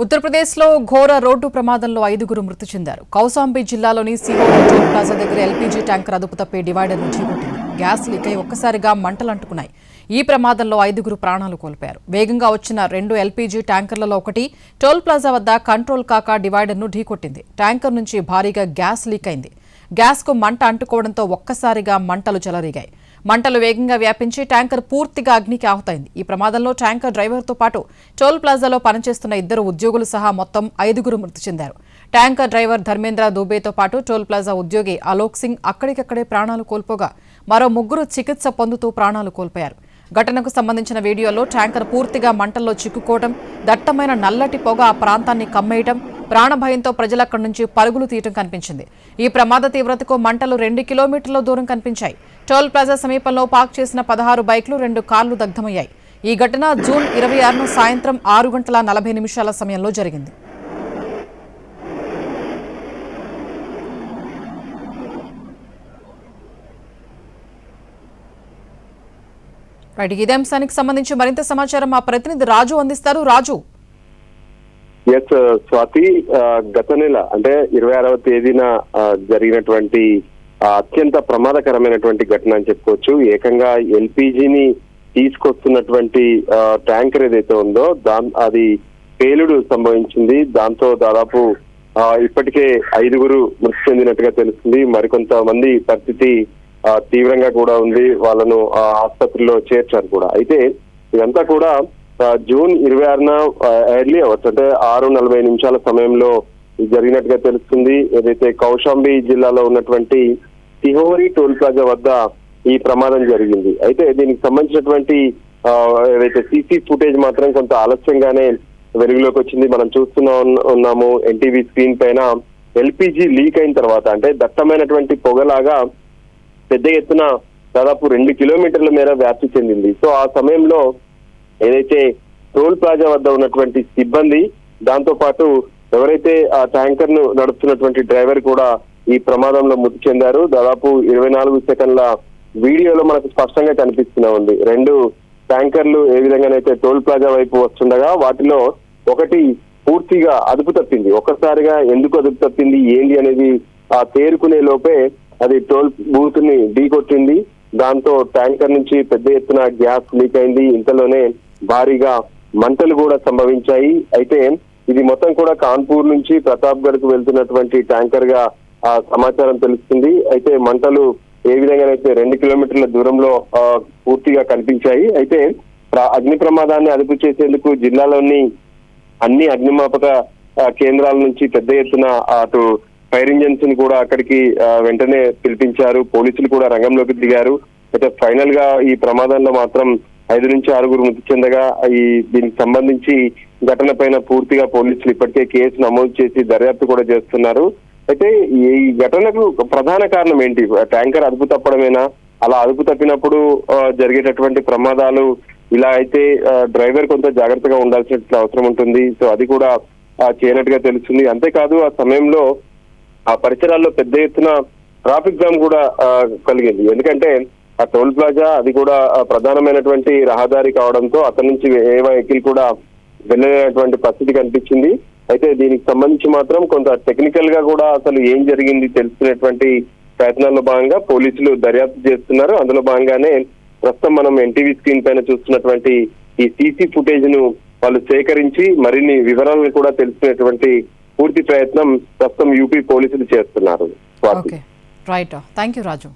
ఉత్తరప్రదేశ్లో ఘోర రోడ్డు ప్రమాదంలో 5గురు మృతి చెందారు. కౌశాంబి జిల్లాలోని సివోరి టోల్ ప్లాజా దగ్గర ఎల్పీజీ ట్యాంకర్ అదుపు తప్పి డివైడర్ను ఢీకొట్టింది. గ్యాస్ లీక్ అయి ఒక్కసారిగా మంటలంటుకున్నాయి. ఈ ప్రమాదంలో 5గురు ప్రాణాలు కోల్పోయారు. వేగంగా వచ్చిన 2 ఎల్పీజీ ట్యాంకర్లలో ఒకటి టోల్ ప్లాజా వద్ద కంట్రోల్ కాక డివైడర్ను ఢీకొట్టింది. ట్యాంకర్ నుంచి భారీగా గ్యాస్ లీక్ అయింది. గ్యాస్కు మంట అంటుకోవడంతో ఒక్కసారిగా మంటలు చెలరేగాయి. మంటలు వేగంగా వ్యాపించి ట్యాంకర్ పూర్తిగా అగ్నికి ఆహుతైంది. ఈ ప్రమాదంలో ట్యాంకర్ డ్రైవర్తో పాటు టోల్ ప్లాజాలో పనిచేస్తున్న 2 ఉద్యోగులు సహా మొత్తం 5గురు మృతి చెందారు. ట్యాంకర్ డ్రైవర్ ధర్మేంద్ర దూబేతో పాటు టోల్ ప్లాజా ఉద్యోగి అలోక్ సింగ్ అక్కడికక్కడే ప్రాణాలు కోల్పోగా మరో 3 చికిత్స పొందుతూ ప్రాణాలు కోల్పోయారు. ఘటనకు సంబంధించిన వీడియోలో ట్యాంకర్ పూర్తిగా మంటల్లో చిక్కుకోవడం, దట్టమైన నల్లటి పొగ ఆ ప్రాంతాన్ని కమ్మేయడం, ప్రాణభయంతో ప్రజలక్కడి నుంచి పరుగులు తీయటం కనిపించింది. ఈ ప్రమాద తీవ్రతకు మంటలు 2 కిలోమీటర్ల దూరం కనిపించాయి. టోల్ ప్లాజా సమీపంలో పార్క్ చేసిన 16 బైక్లు, 2 కార్లు దగ్ధమయ్యాయి. ఈ ఘటన జూన్ 26న సాయంత్రం 6:40 సమయంలో జరిగింది. ఇదే అంశానికి సంబంధించి మరింత సమాచారం మా ప్రతినిధి రాజు అందిస్తారు. రాజు. స్వాతి, గత నెల అంటే 26వ తేదీన జరిగినటువంటి అత్యంత ప్రమాదకరమైనటువంటి ఘటన అని చెప్పుకోవచ్చు. ఏకంగా ఎల్పీజీని తీసుకొస్తున్నటువంటి ట్యాంకర్ ఏదైతే ఉందో అది పేలుడు సంభవించింది. దాంతో దాదాపు ఇప్పటికే 5గురు మృతి చెందినట్టుగా తెలుస్తుంది. మరికొంతమంది పరిస్థితి తీవ్రంగా కూడా ఉంది. వాళ్ళను ఆసుపత్రిలో చేర్చారు కూడా. అయితే ఇదంతా కూడా జూన్ 26న ఎర్లీ అవర్స్ అంటే 6:40 సమయంలో జరిగినట్టుగా తెలుస్తుంది. ఏదైతే కౌశాంబి జిల్లాలో ఉన్నటువంటి సిహోరి టోల్ ప్లాజా వద్ద ఈ ప్రమాదం జరిగింది. అయితే దీనికి సంబంధించినటువంటి ఏదైతే సీసీ ఫుటేజ్ మాత్రం కొంత ఆలస్యంగానే వెలుగులోకి వచ్చింది. మనం ఉన్నాము ఎన్టీవీ స్క్రీన్ పైన ఎల్పీజీ లీక్ అయిన తర్వాత అంటే దట్టమైనటువంటి పొగలాగా పెద్ద ఎత్తున దాదాపు 2 కిలోమీటర్ల మేర వ్యాప్తి చెందింది. సో ఆ సమయంలో ఏదైతే టోల్ ప్లాజా వద్ద ఉన్నటువంటి సిబ్బంది, దాంతో పాటు ఎవరైతే ఆ ట్యాంకర్ ను నడుపుతున్నటువంటి డ్రైవర్ కూడా ఈ ప్రమాదంలో మృతి చెందారు. దాదాపు 24 సెకండ్ల వీడియోలో మనకు స్పష్టంగా కనిపిస్తూనే ఉంది. 2 ట్యాంకర్లు ఏ విధంగానైతే టోల్ ప్లాజా వైపు వస్తుండగా వాటిలో ఒకటి పూర్తిగా అదుపు తప్పింది. ఒక్కసారిగా ఎందుకు అదుపు తప్పింది ఏంటి అనేది తేరుకునే లోపే అది టోల్ బూత్ ని ఢీకొట్టింది. దాంతో ట్యాంకర్ నుంచి పెద్ద ఎత్తున గ్యాస్ లీక్ అయింది. ఇంతలోనే భారీగా మంటలు కూడా సంభవించాయి. అయితే ఇది మొత్తం కూడా కాన్పూర్ నుంచి ప్రతాప్గఢ్ కు వెళ్తున్నటువంటి ట్యాంకర్ గా సమాచారం తెలుస్తుంది. అయితే మంటలు ఏ విధంగానైతే 2 కిలోమీటర్ల దూరంలో పూర్తిగా కనిపించాయి. అయితే అగ్ని ప్రమాదాన్ని అదుపు చేసేందుకు జిల్లాలోని అన్ని అగ్నిమాపక కేంద్రాల నుంచి పెద్ద ఎత్తున అటు ఫైర్ ఇంజన్స్ ని కూడా అక్కడికి వెంటనే పిలిపించారు. పోలీసులు కూడా రంగంలోకి దిగారు. అయితే ఫైనల్ గా ఈ ప్రమాదంలో మాత్రం 5 నుంచి 6గురు మృతి చెందగా దీనికి సంబంధించి ఘటన పైన పూర్తిగా పోలీసులు ఇప్పటికే కేసు నమోదు చేసి దర్యాప్తు కూడా చేస్తున్నారు. అయితే ఈ ఘటనకు ప్రధాన కారణం ఏంటి? ట్యాంకర్ అదుపు తప్పడమేనా? అలా అదుపు తప్పినప్పుడు జరిగేటటువంటి ప్రమాదాలు ఇలా అయితే డ్రైవర్ కొంత జాగ్రత్తగా ఉండాల్సిన అవసరం ఉంటుంది. సో అది కూడా చేయనట్టుగా తెలుస్తుంది. అంతేకాదు ఆ సమయంలో ఆ పరిసరాల్లో పెద్ద ఎత్తున ట్రాఫిక్ జామ్ కూడా కలిగింది. ఎందుకంటే ఆ టోల్ ప్లాజా అది కూడా ప్రధానమైనటువంటి రహదారి కావడంతో అక్కడి నుంచి ఏ వెహికల్ కూడా వెళ్ళలేనటువంటి పరిస్థితి కనిపించింది. అయితే దీనికి సంబంధించి మాత్రం కొంత టెక్నికల్ గా కూడా అసలు ఏం జరిగింది తెలుసుకునేటువంటి ప్రయత్నాల్లో భాగంగా పోలీసులు దర్యాప్తు చేస్తున్నారు. అందులో భాగంగానే ప్రస్తుతం మనం ఎన్టీవీ స్క్రీన్ పైన చూస్తున్నటువంటి ఈ సీసీ ఫుటేజ్ ను వాళ్ళు సేకరించి మరిన్ని వివరాలను కూడా తెలుసుకునేటువంటి పూర్తి ప్రయత్నం ప్రస్తుతం యూపీ పోలీసులు చేస్తున్నారు. Right, thank you Raju.